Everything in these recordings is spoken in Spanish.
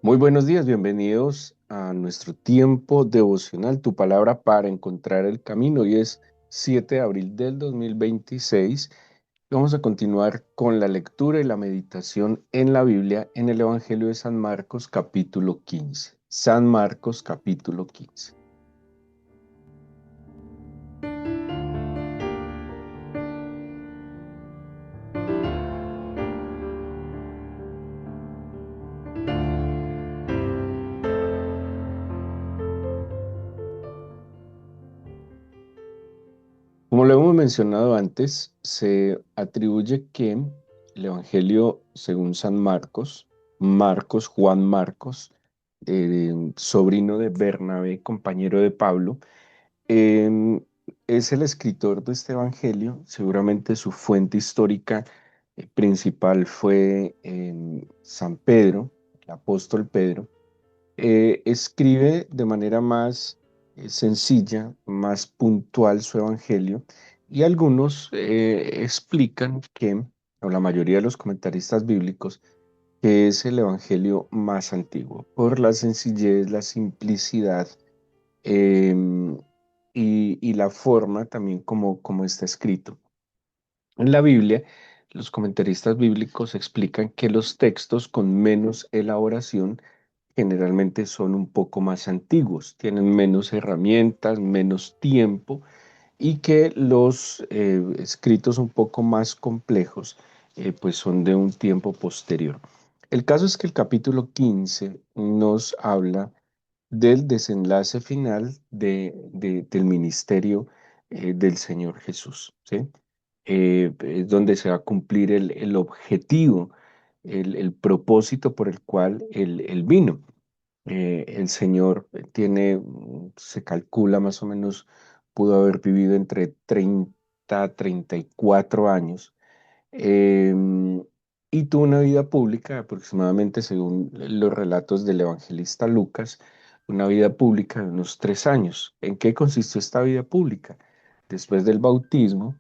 Muy buenos días, bienvenidos a nuestro tiempo devocional, tu palabra para encontrar el camino. Hoy es 7 de abril del 2026. Vamos a continuar con la lectura y la meditación en la Biblia en el Evangelio de San Marcos capítulo 15. San Marcos capítulo 15. Como lo hemos mencionado antes, se atribuye que el Evangelio según San Marcos, Juan Marcos, sobrino de Bernabé, compañero de Pablo, em, es el escritor de este Evangelio. Seguramente su fuente histórica principal fue San Pedro, el apóstol Pedro. Escribe de manera más sencilla, más puntual su evangelio, y algunos explican que, o la mayoría de los comentaristas bíblicos, que es el evangelio más antiguo, por la sencillez, la simplicidad, y la forma también como está escrito. En la Biblia, los comentaristas bíblicos explican que los textos con menos elaboración generalmente son un poco más antiguos, tienen menos herramientas, menos tiempo, y que los escritos un poco más complejos pues son de un tiempo posterior. El caso es que el capítulo 15 nos habla del desenlace final del ministerio del Señor Jesús, ¿sí? Es donde se va a cumplir el objetivo, el propósito por el cual él vino. El Señor se calcula más o menos, pudo haber vivido entre 30 a 34 años, em, y tuvo una vida pública aproximadamente, según los relatos del evangelista Lucas, una vida pública de unos 3 años. ¿En qué consistió esta vida pública? Después del bautismo,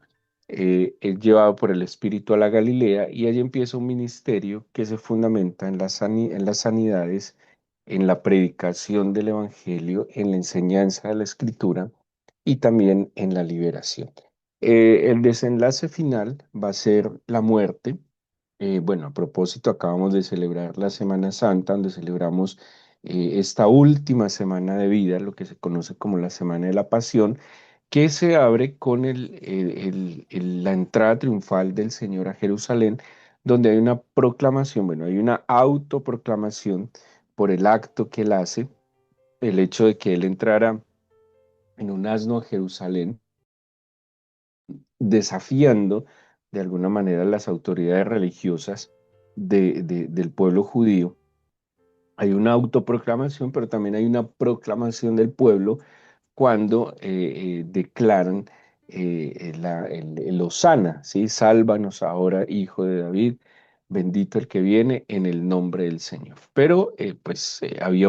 es llevado por el Espíritu a la Galilea y allí empieza un ministerio que se fundamenta en las sanidades, en la predicación del Evangelio, en la enseñanza de la Escritura y también en la liberación. El desenlace final va a ser la muerte. Bueno, a propósito, acabamos de celebrar la Semana Santa, donde celebramos esta última semana de vida, lo que se conoce como la Semana de la Pasión, que se abre con la entrada triunfal del Señor a Jerusalén, donde hay una proclamación, bueno, hay una autoproclamación por el acto que él hace, el hecho de que él entrara en un asno a Jerusalén, desafiando de alguna manera las autoridades religiosas del pueblo judío. Hay una autoproclamación, pero también hay una proclamación del pueblo cuando declaran el Hosana, ¿sí? Sálvanos ahora, hijo de David, bendito el que viene en el nombre del Señor. Pero pues había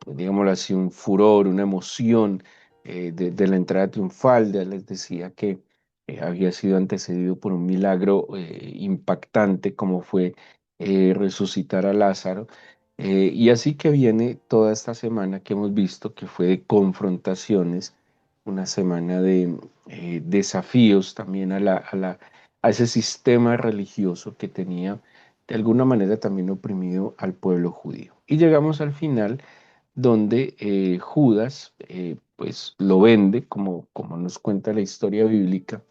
digámoslo así, un furor, una emoción de la entrada triunfal. Ya les decía que había sido antecedido por un milagro impactante como fue resucitar a Lázaro. Y así que viene toda esta semana que hemos visto que fue de confrontaciones, una semana de desafíos también a ese sistema religioso que tenía de alguna manera también oprimido al pueblo judío. Y llegamos al final donde Judas pues lo vende, como nos cuenta la historia bíblica,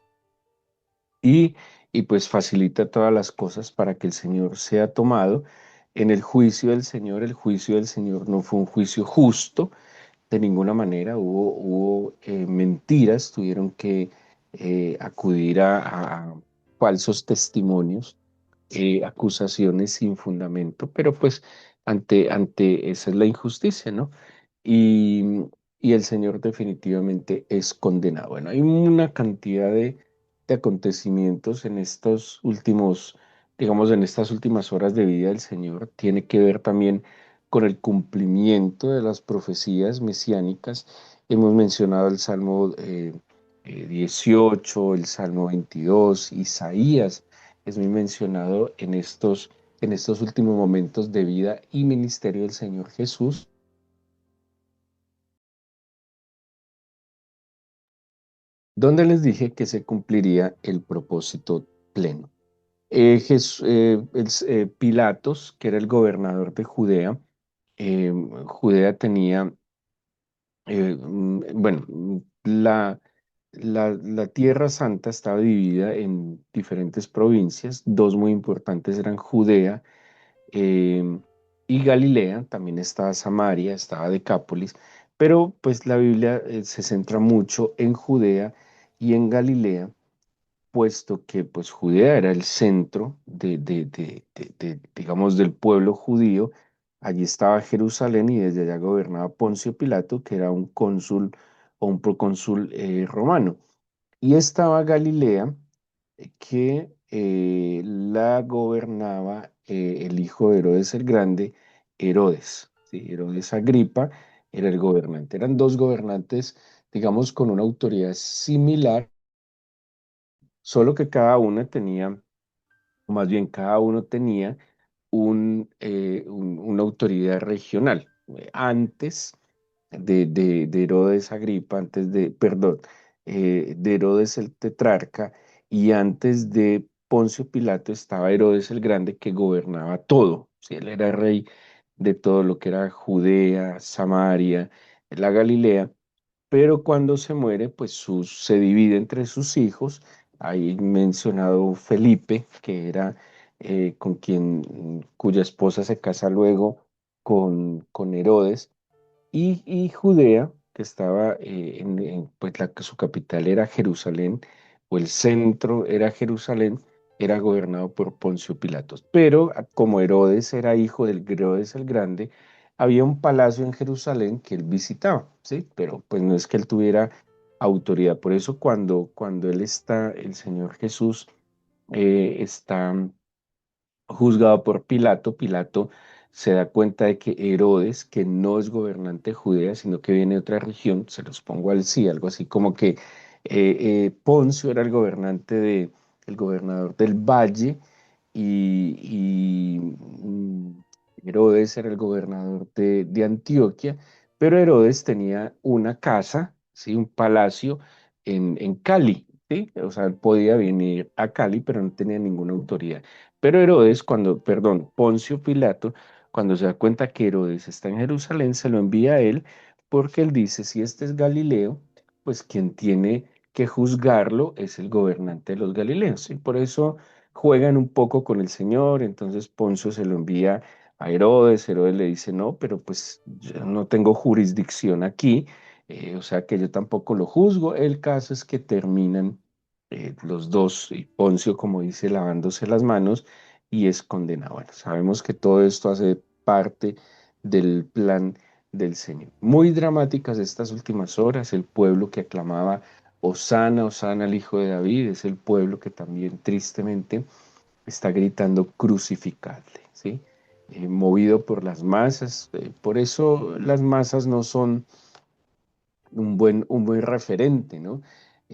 y, y pues facilita todas las cosas para que el Señor sea tomado. En el juicio del Señor, el juicio del Señor no fue un juicio justo de ninguna manera, hubo mentiras, tuvieron que acudir a falsos testimonios, acusaciones sin fundamento, pero pues ante esa es la injusticia, ¿no? Y, y el Señor definitivamente es condenado. Bueno, hay una cantidad de acontecimientos en estos últimos, digamos, en estas últimas horas de vida del Señor. Tiene que ver también con el cumplimiento de las profecías mesiánicas. Hemos mencionado el Salmo 18, el Salmo 22, Isaías es muy mencionado en estos en estos últimos momentos de vida y ministerio del Señor Jesús, donde les dije que se cumpliría el propósito pleno. Pilatos, que era el gobernador de Judea, Judea tenía, bueno, la Tierra Santa estaba dividida en diferentes provincias, dos muy importantes eran Judea eh, y Galilea, también estaba Samaria, estaba Decápolis, pero pues la Biblia se centra mucho en Judea y en Galilea, puesto que pues Judea era el centro digamos, del pueblo judío. Allí estaba Jerusalén y desde allá gobernaba Poncio Pilato, que era un cónsul o un procónsul romano. Y estaba Galilea, que la gobernaba el hijo de Herodes el Grande, Herodes. ¿Sí? Herodes Agripa era el gobernante. Eran dos gobernantes, digamos, con una autoridad similar, solo que cada una tenía, o más bien cada uno tenía una autoridad regional. Antes de Herodes Agripa, perdón, de Herodes el tetrarca, y antes de Poncio Pilato estaba Herodes el Grande, que gobernaba todo. ¿Sí? Él era rey de todo lo que era Judea, Samaria, la Galilea, pero cuando se muere, pues se divide entre sus hijos. Ahí mencionado Felipe, que era cuya esposa se casa luego con Herodes, y Judea, que estaba pues su capital era Jerusalén, o el centro era Jerusalén, era gobernado por Poncio Pilatos. Pero como Herodes era hijo del Herodes el Grande, había un palacio en Jerusalén que él visitaba, ¿sí? Pero pues no es que él tuviera autoridad. Por eso cuando él está, el Señor Jesús está juzgado por Pilato. Pilato se da cuenta de que Herodes, que no es gobernante de Judea, sino que viene de otra región, se los pongo al sí, algo así como que Poncio era el gobernador del valle y Herodes era el gobernador de Antioquia, pero Herodes tenía una casa, ¿sí? Un palacio en Cali, ¿sí? O sea, él podía venir a Cali, pero no tenía ninguna autoridad. Pero perdón, Poncio Pilato, cuando se da cuenta que Herodes está en Jerusalén, se lo envía a él porque él dice, si este es Galileo, pues quien tiene que juzgarlo es el gobernante de los Galileos. Y por eso juegan un poco con el Señor. Entonces Poncio se lo envía a Herodes. Herodes le dice, no, pero pues yo no tengo jurisdicción aquí, o sea que yo tampoco lo juzgo. El caso es que terminan los dos, y Poncio, como dice, lavándose las manos y es condenado. Bueno, sabemos que todo esto hace parte del plan del Señor. Muy dramáticas estas últimas horas, el pueblo que aclamaba Hosana, Hosana al Hijo de David, es el pueblo que también tristemente está gritando crucificadle, ¿sí? Movido por las masas, por eso las masas no son un buen referente, ¿no?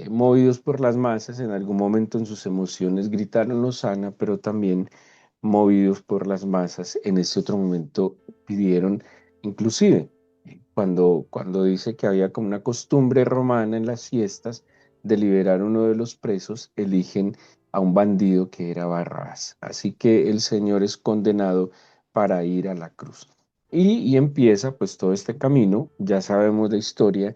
Movidos por las masas, en algún momento en sus emociones gritaron Lozana, pero también movidos por las masas, en ese otro momento pidieron, inclusive, cuando dice que había como una costumbre romana en las fiestas de liberar a uno de los presos, eligen a un bandido que era Barrabás. Así que el Señor es condenado para ir a la cruz. Y empieza pues todo este camino, ya sabemos la historia.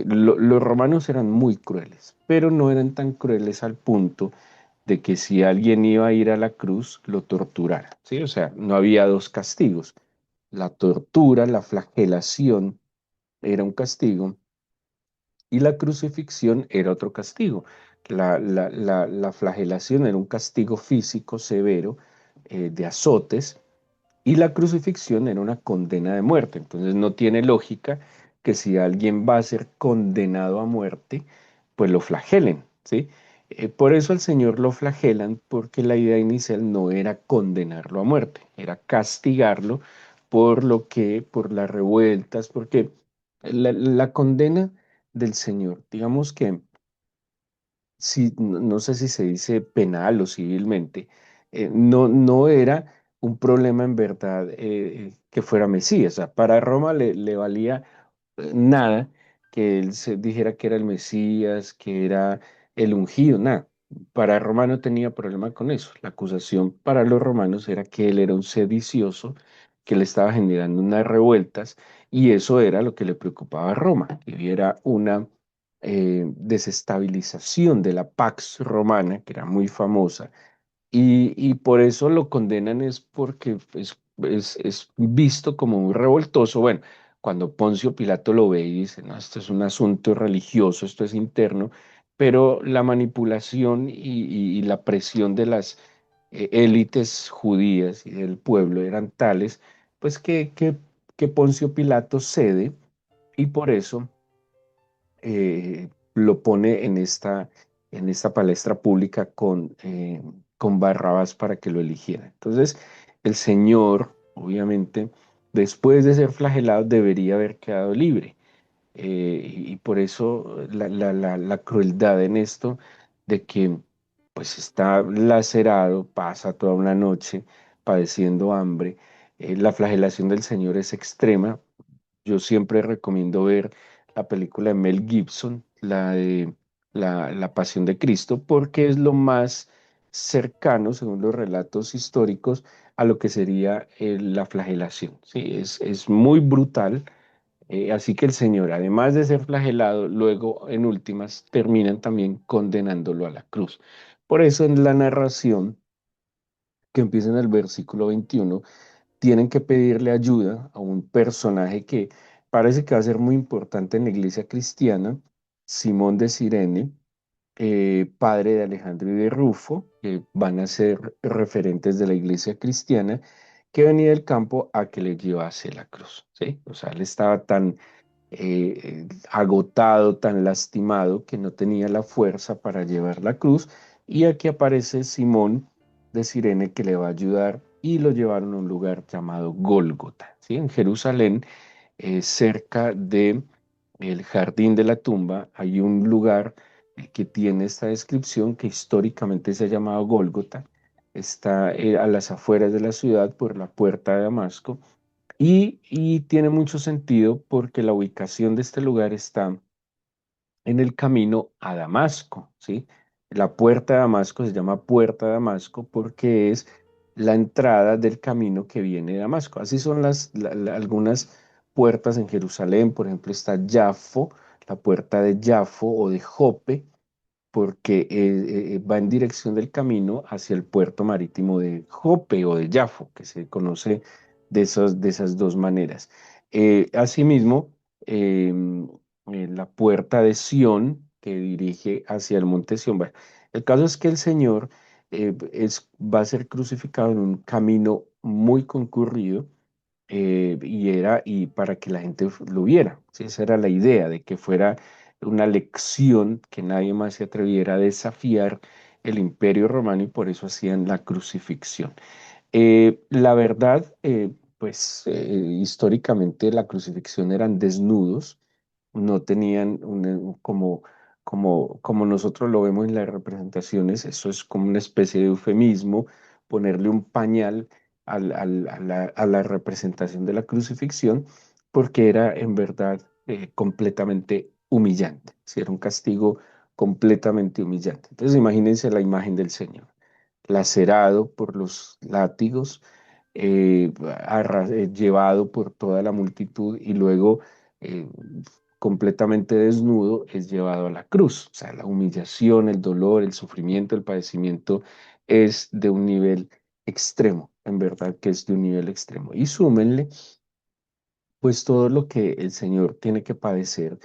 Los romanos eran muy crueles, pero no eran tan crueles al punto de que si alguien iba a ir a la cruz, lo torturara, ¿sí? O sea, no había dos castigos. La tortura, la flagelación era un castigo y la crucifixión era otro castigo. La flagelación era un castigo físico severo de azotes, y la crucifixión era una condena de muerte. Entonces no tiene lógica que si alguien va a ser condenado a muerte, pues lo flagelen, ¿sí? Por eso al Señor lo flagelan, porque la idea inicial no era condenarlo a muerte, era castigarlo por las revueltas, porque la condena del Señor, digamos que si, no sé si se dice penal o civilmente, no era un problema en verdad que fuera Mesías. O sea, para Roma le valía nada que él se dijera que era el Mesías, que era el ungido, nada. Para Roma no tenía problema con eso. La acusación para los romanos era que él era un sedicioso, que le estaba generando unas revueltas, y eso era lo que le preocupaba a Roma, que hubiera una desestabilización de la Pax Romana, que era muy famosa, y por eso lo condenan es porque es visto como muy revoltoso. Bueno, cuando Poncio Pilato lo ve y dice, no, esto es un asunto religioso, esto es interno, pero la manipulación y la presión de las élites judías y del pueblo eran tales, pues que Poncio Pilato cede y por eso lo pone en esta palestra pública con Barrabás para que lo eligiera. Entonces, el Señor, obviamente, después de ser flagelado, debería haber quedado libre. Y por eso la crueldad en esto de que pues está lacerado, pasa toda una noche padeciendo hambre. La flagelación del Señor es extrema. Yo siempre recomiendo ver la película de Mel Gibson, la de la Pasión de Cristo, porque es lo más cercano, según los relatos históricos, a lo que sería la flagelación. Sí, es muy brutal. Así que el Señor, además de ser flagelado, luego en últimas terminan también condenándolo a la cruz. Por eso en la narración que empieza en el versículo 21 tienen que pedirle ayuda a un personaje que parece que va a ser muy importante en la iglesia cristiana, Simón de Cirene, padre de Alejandro y de Rufo, que van a ser referentes de la iglesia cristiana, que venía del campo a que le llevase la cruz, ¿sí? O sea, él estaba tan agotado, tan lastimado, que no tenía la fuerza para llevar la cruz. Y aquí aparece Simón de Cirene que le va a ayudar y lo llevaron a un lugar llamado Gólgota, ¿sí? En Jerusalén, cerca de el jardín de la tumba, hay un lugar que tiene esta descripción que históricamente se ha llamado Gólgota. Está a las afueras de la ciudad por la puerta de Damasco y tiene mucho sentido porque la ubicación de este lugar está en el camino a Damasco, ¿sí? La puerta de Damasco se llama Puerta de Damasco porque es la entrada del camino que viene de Damasco. Así son algunas puertas en Jerusalén, por ejemplo, está Jafo, la puerta de Jafo o de Jope, porque va en dirección del camino hacia el puerto marítimo de Jope o de Jafo, que se conoce de esas dos maneras. Asimismo, la puerta de Sión, que dirige hacia el monte Sión. Bueno, el caso es que el Señor va a ser crucificado en un camino muy concurrido y para que la gente lo viera. ¿Sí? Esa era la idea, de que fuera una lección que nadie más se atreviera a desafiar el imperio romano y por eso hacían la crucifixión. La verdad, pues históricamente la crucifixión eran desnudos, no tenían como nosotros lo vemos en las representaciones, eso es como una especie de eufemismo, ponerle un pañal a la representación de la crucifixión, porque era en verdad completamente humillante, ¿sí? Era un castigo completamente humillante. Entonces imagínense la imagen del Señor lacerado por los látigos, llevado por toda la multitud y luego eh, completamente desnudo es llevado a la cruz. O sea, la humillación, el dolor, el sufrimiento, el padecimiento es de un nivel extremo, en verdad que es de un nivel extremo. Y súmenle pues todo lo que el Señor tiene que padecer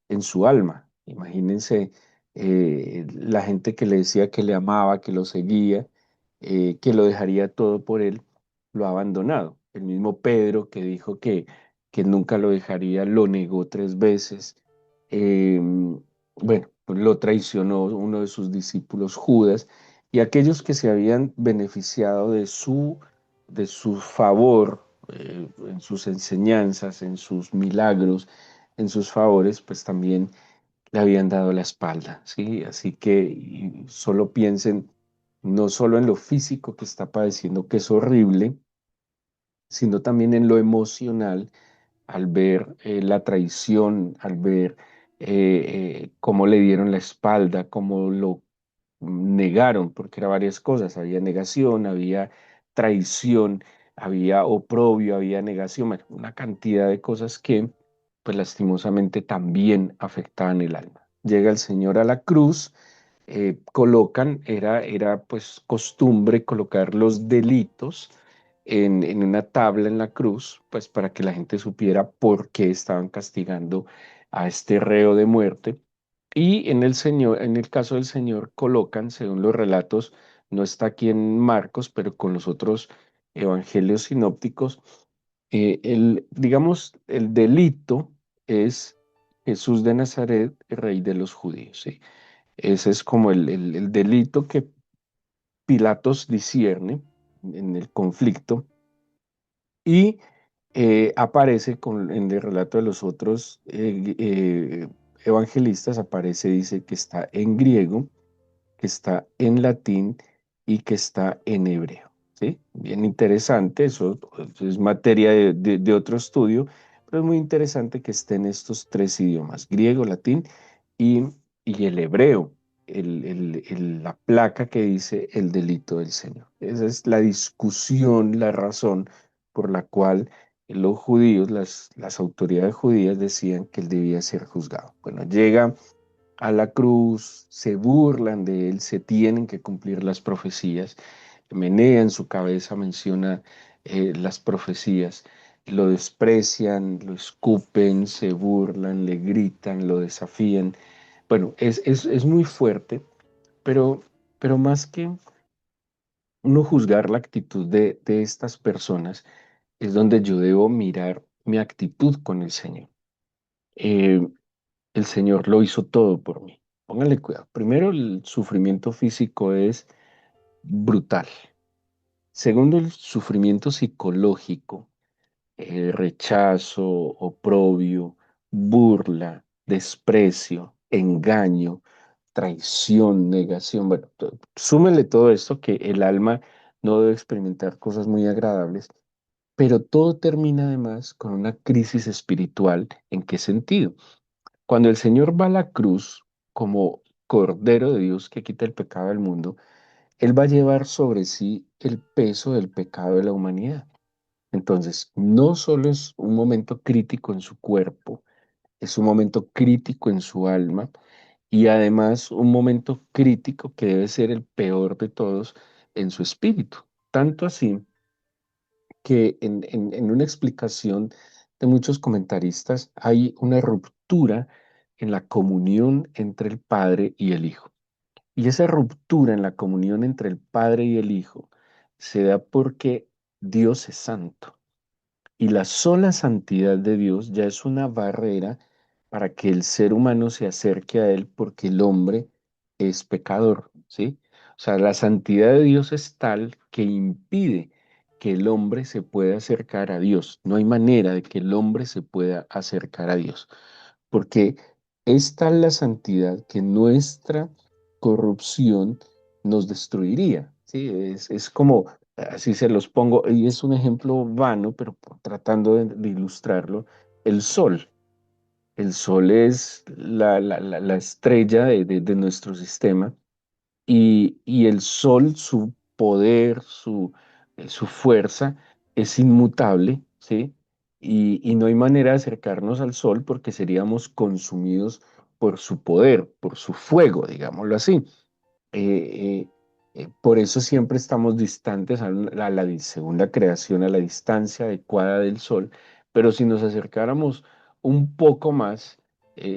en su alma. Imagínense la gente que le decía que le amaba, que lo seguía, que lo dejaría todo por él, lo ha abandonado. El mismo Pedro que dijo que nunca lo dejaría, lo negó 3 veces. Bueno, pues lo traicionó uno de sus discípulos, Judas, y aquellos que se habían beneficiado de su favor en sus enseñanzas, en sus milagros, en sus favores, pues también le habían dado la espalda, ¿sí? Así que solo piensen no solo en lo físico que está padeciendo, que es horrible, sino también en lo emocional, al ver la traición, al ver cómo le dieron la espalda, cómo lo negaron, porque era varias cosas, había negación, había traición, había oprobio, había negación, bueno, una cantidad de cosas que pues lastimosamente también afectaban el alma. Llega el Señor a la cruz, era pues costumbre colocar los delitos en una tabla en la cruz, pues para que la gente supiera por qué estaban castigando a este reo de muerte. Y en el caso del Señor, colocan, según los relatos, no está aquí en Marcos, pero con los otros evangelios sinópticos, digamos, el delito es Jesús de Nazaret, rey de los judíos, ¿sí? Ese es como el delito que Pilatos discierne en el conflicto y aparece en el relato de los otros evangelistas, aparece, dice que está en griego, que está en latín y que está en hebreo. ¿Sí? Bien interesante, eso es materia de otro estudio, pero es muy interesante que estén estos tres idiomas, griego, latín y, y el hebreo, la placa que dice el delito del Señor. Esa es la discusión, la razón por la cual los judíos, las autoridades judías decían que él debía ser juzgado. Bueno, llega a la cruz, se burlan de él, se tienen que cumplir las profecías. Menea en su cabeza menciona las profecías, lo desprecian, lo escupen, se burlan, le gritan, lo desafían. Bueno, es muy fuerte, pero, pero más que uno juzgar la actitud de estas personas, es donde yo debo mirar mi actitud con el Señor. Eh, el Señor lo hizo todo por mí. Póngale cuidado. Primero, el sufrimiento físico es brutal. Segundo, el sufrimiento psicológico, rechazo, oprobio, burla, desprecio, engaño, traición, negación. Bueno, súmele todo esto que el alma no debe experimentar cosas muy agradables, pero todo termina además con una crisis espiritual. ¿En qué sentido? Cuando el Señor va a la cruz como Cordero de Dios que quita el pecado del mundo, Él va a llevar sobre sí el peso del pecado de la humanidad. Entonces, no solo es un momento crítico en su cuerpo, es un momento crítico en su alma y además un momento crítico que debe ser el peor de todos en su espíritu. Tanto así que en una explicación de muchos comentaristas hay una ruptura en la comunión entre el Padre y el Hijo. Y esa ruptura en la comunión entre el Padre y el Hijo se da porque Dios es santo. Y la sola santidad de Dios ya es una barrera para que el ser humano se acerque a Él porque el hombre es pecador, ¿sí? O sea, la santidad de Dios es tal que impide que el hombre se pueda acercar a Dios. No hay manera de que el hombre se pueda acercar a Dios, porque es tal la santidad que nuestra corrupción nos destruiría, ¿sí? Es como así se los pongo, y es un ejemplo vano, pero tratando de ilustrarlo, el sol. El sol es la estrella de nuestro sistema y el sol, su poder, su fuerza es inmutable, ¿sí? Y no hay manera de acercarnos al sol porque seríamos consumidos por su poder, por su fuego, digámoslo así. Eh, por eso siempre estamos distantes según la creación, a la distancia adecuada del Sol, pero si nos acercáramos un poco más,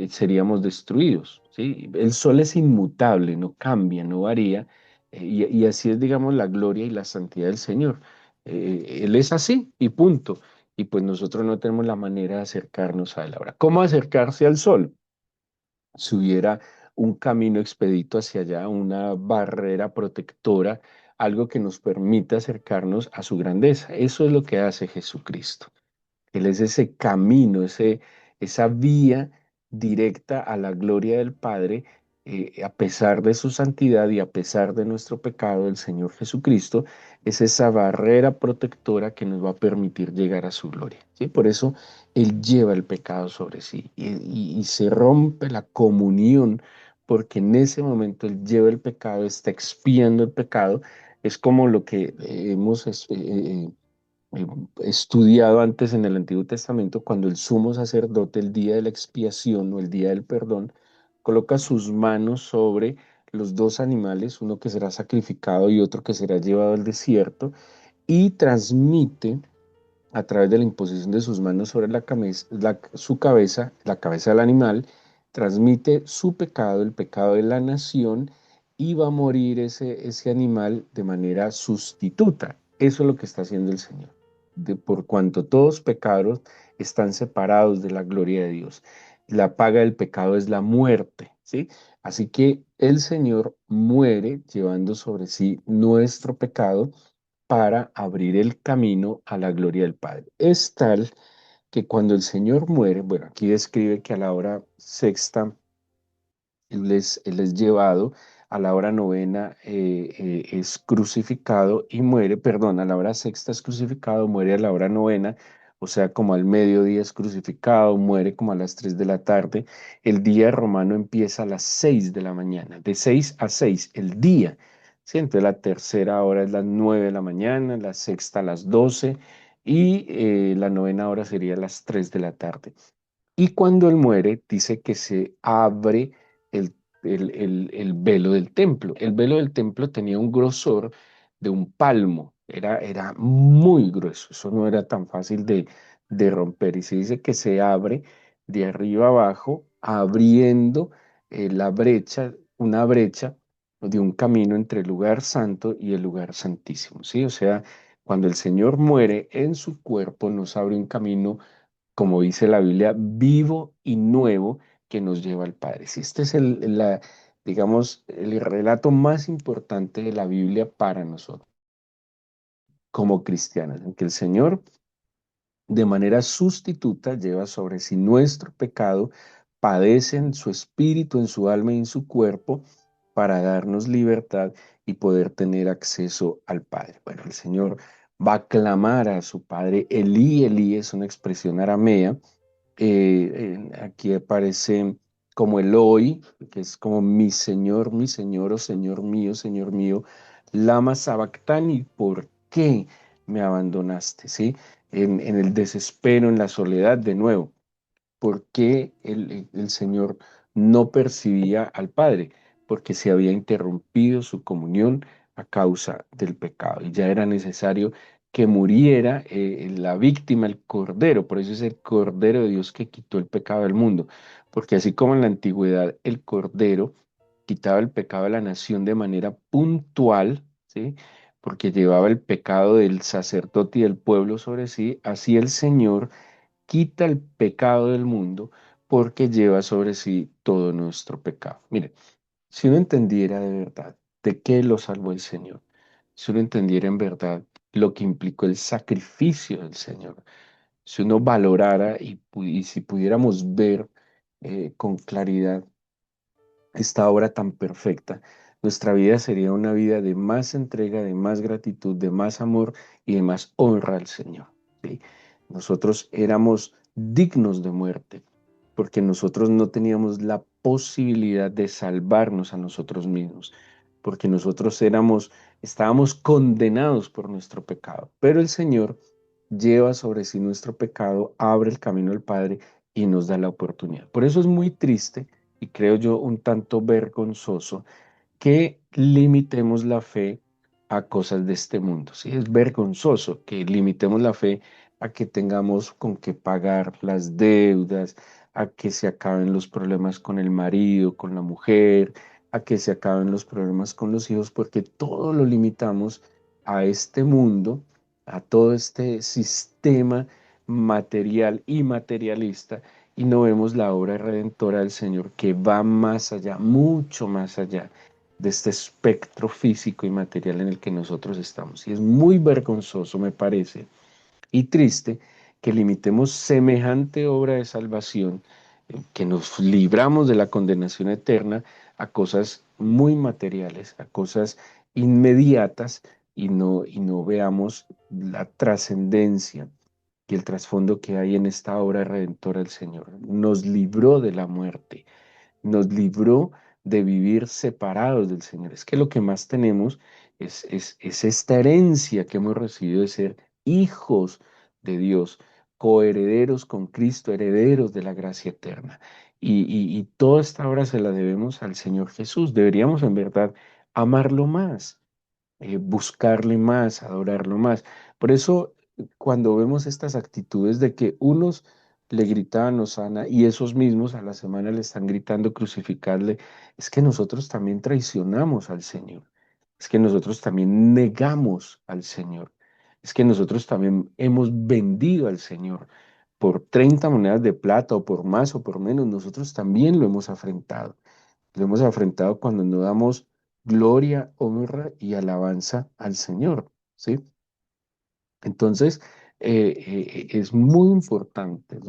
seríamos destruidos, ¿sí? El Sol es inmutable, no cambia, no varía, y así es, digamos, la gloria y la santidad del Señor. Él es así y punto. Y pues nosotros no tenemos la manera de acercarnos a Él. Ahora, ¿cómo acercarse al Sol? Si hubiera un camino expedito hacia allá, una barrera protectora, algo que nos permita acercarnos a su grandeza. Eso es lo que hace Jesucristo. Él es ese camino, esa vía directa a la gloria del Padre A pesar de su santidad y a pesar de nuestro pecado, el Señor Jesucristo es esa barrera protectora que nos va a permitir llegar a su gloria, ¿sí? Por eso Él lleva el pecado sobre sí y se rompe la comunión, porque en ese momento Él lleva el pecado, está expiando el pecado. Es como lo que hemos eh, estudiado antes en el Antiguo Testamento, cuando el sumo sacerdote, el día de la expiación o el día del perdón, coloca sus manos sobre los dos animales, uno que será sacrificado y otro que será llevado al desierto, y transmite a través de la imposición de sus manos sobre su cabeza, la cabeza del animal, transmite su pecado, el pecado de la nación, y va a morir ese animal de manera sustituta. Eso es lo que está haciendo el Señor. Por cuanto todos pecados están separados de la gloria de Dios. La paga del pecado es la muerte, ¿sí? Así que el Señor muere llevando sobre sí nuestro pecado para abrir el camino a la gloria del Padre. Es tal que cuando el Señor muere, bueno, aquí describe que a la hora sexta él es llevado, a la hora novena es crucificado y muere, perdón, a la hora sexta es crucificado, muere a la hora novena, o sea, como al mediodía es crucificado, muere como a las 3 de la tarde. El día romano empieza a las 6 de la mañana, de 6 a 6 el día. ¿Sí? Entonces la tercera hora es las 9 de la mañana, la sexta a las 12 y la novena hora sería a las 3 de la tarde. Y cuando él muere, dice que se abre el, el velo del templo. El velo del templo tenía un grosor de un palmo, era muy grueso, eso no era tan fácil de romper. Y se dice que se abre de arriba abajo, abriendo la brecha, una brecha de un camino entre el lugar santo y el lugar santísimo, ¿sí? O sea, cuando el Señor muere en su cuerpo, nos abre un camino, como dice la Biblia, vivo y nuevo que nos lleva al Padre. Si este es digamos, el relato más importante de la Biblia para nosotros como cristianos, en que el Señor de manera sustituta lleva sobre sí nuestro pecado, padece en su espíritu, en su alma y en su cuerpo para darnos libertad y poder tener acceso al Padre. Bueno, el Señor va a clamar a su Padre. Elí, Elí es una expresión aramea. Aquí aparece como Eloi, que es como mi Señor, o Señor mío, lama sabactani, ¿por qué me abandonaste? ¿Sí? En el desespero, en la soledad, de nuevo. ¿Por qué el Señor no percibía al Padre? Porque se había interrumpido su comunión a causa del pecado y ya era necesario que muriera la víctima, el Cordero. Por eso es el Cordero de Dios que quitó el pecado del mundo. Porque así como en la antigüedad el Cordero quitaba el pecado de la nación de manera puntual, ¿sí? Porque llevaba el pecado del sacerdote y del pueblo sobre sí, así el Señor quita el pecado del mundo porque lleva sobre sí todo nuestro pecado. Mire, si uno entendiera de verdad de qué lo salvó el Señor, si uno entendiera en verdad lo que implicó el sacrificio del Señor, si uno valorara y si pudiéramos ver con claridad esta obra tan perfecta, nuestra vida sería una vida de más entrega, de más gratitud, de más amor y de más honra al Señor. ¿Sí? Nosotros éramos dignos de muerte porque nosotros no teníamos la posibilidad de salvarnos a nosotros mismos, porque nosotros estábamos condenados por nuestro pecado. Pero el Señor lleva sobre sí nuestro pecado, abre el camino al Padre y nos da la oportunidad. Por eso es muy triste y creo yo un tanto vergonzoso que limitemos la fe a cosas de este mundo. Sí, es vergonzoso que limitemos la fe a que tengamos con qué pagar las deudas, a que se acaben los problemas con el marido, con la mujer, a que se acaben los problemas con los hijos, porque todo lo limitamos a este mundo, a todo este sistema material y materialista, y no vemos la obra redentora del Señor que va más allá, mucho más allá de este espectro físico y material en el que nosotros estamos. Y es muy vergonzoso, me parece, y triste que limitemos semejante obra de salvación, que nos libramos de la condenación eterna, a cosas muy materiales, a cosas inmediatas y no veamos la trascendencia y el trasfondo que hay en esta obra redentora del Señor. Nos libró de la muerte, nos libró de vivir separados del Señor. Es que lo que más tenemos es esta herencia que hemos recibido de ser hijos de Dios, coherederos con Cristo, herederos de la gracia eterna. Y toda esta obra se la debemos al Señor Jesús. Deberíamos en verdad amarlo más, buscarle más, adorarlo más. Por eso, cuando vemos estas actitudes de que unos le gritaban Hosana y esos mismos a la semana le están gritando crucificarle, es que nosotros también traicionamos al Señor, es que nosotros también negamos al Señor, es que nosotros también hemos vendido al Señor por 30 monedas de plata o por más o por menos, nosotros también lo hemos afrentado. Lo hemos afrentado cuando no damos gloria, honra y alabanza al Señor, ¿sí? Entonces, es muy importante,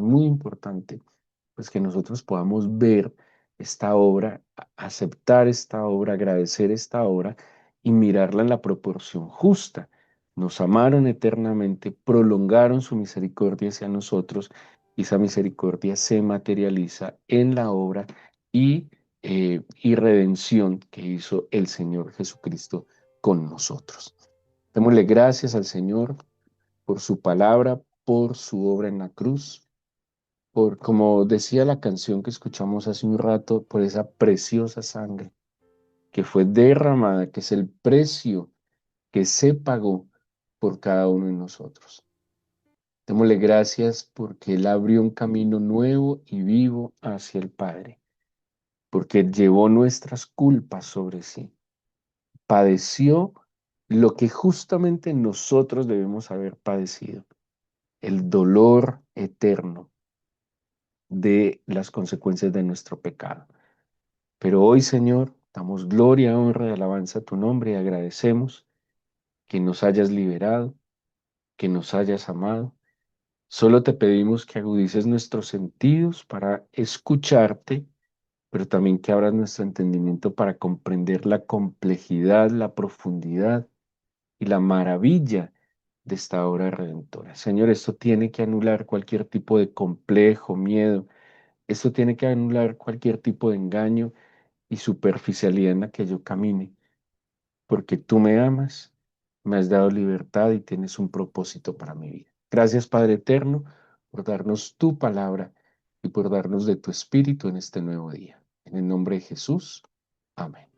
pues que nosotros podamos ver esta obra, aceptar esta obra, agradecer esta obra y mirarla en la proporción justa. Nos amaron eternamente, prolongaron su misericordia hacia nosotros y esa misericordia se materializa en la obra y redención que hizo el Señor Jesucristo con nosotros. Démosle gracias al Señor por su palabra, por su obra en la cruz, por, como decía la canción que escuchamos hace un rato, por esa preciosa sangre que fue derramada, que es el precio que se pagó por cada uno de nosotros. Démosle gracias porque Él abrió un camino nuevo y vivo hacia el Padre, porque llevó nuestras culpas sobre sí, padeció lo que justamente nosotros debemos haber padecido, el dolor eterno de las consecuencias de nuestro pecado. Pero hoy, Señor, damos gloria, honra y alabanza a tu nombre y agradecemos que nos hayas liberado, que nos hayas amado. Solo te pedimos que agudices nuestros sentidos para escucharte, pero también que abras nuestro entendimiento para comprender la complejidad, la profundidad y la maravilla de esta obra redentora. Señor, esto tiene que anular cualquier tipo de complejo, miedo. Esto tiene que anular cualquier tipo de engaño y superficialidad en la que yo camine, porque tú me amas, me has dado libertad y tienes un propósito para mi vida. Gracias, Padre Eterno, por darnos tu palabra y por darnos de tu espíritu en este nuevo día. En el nombre de Jesús. Amén.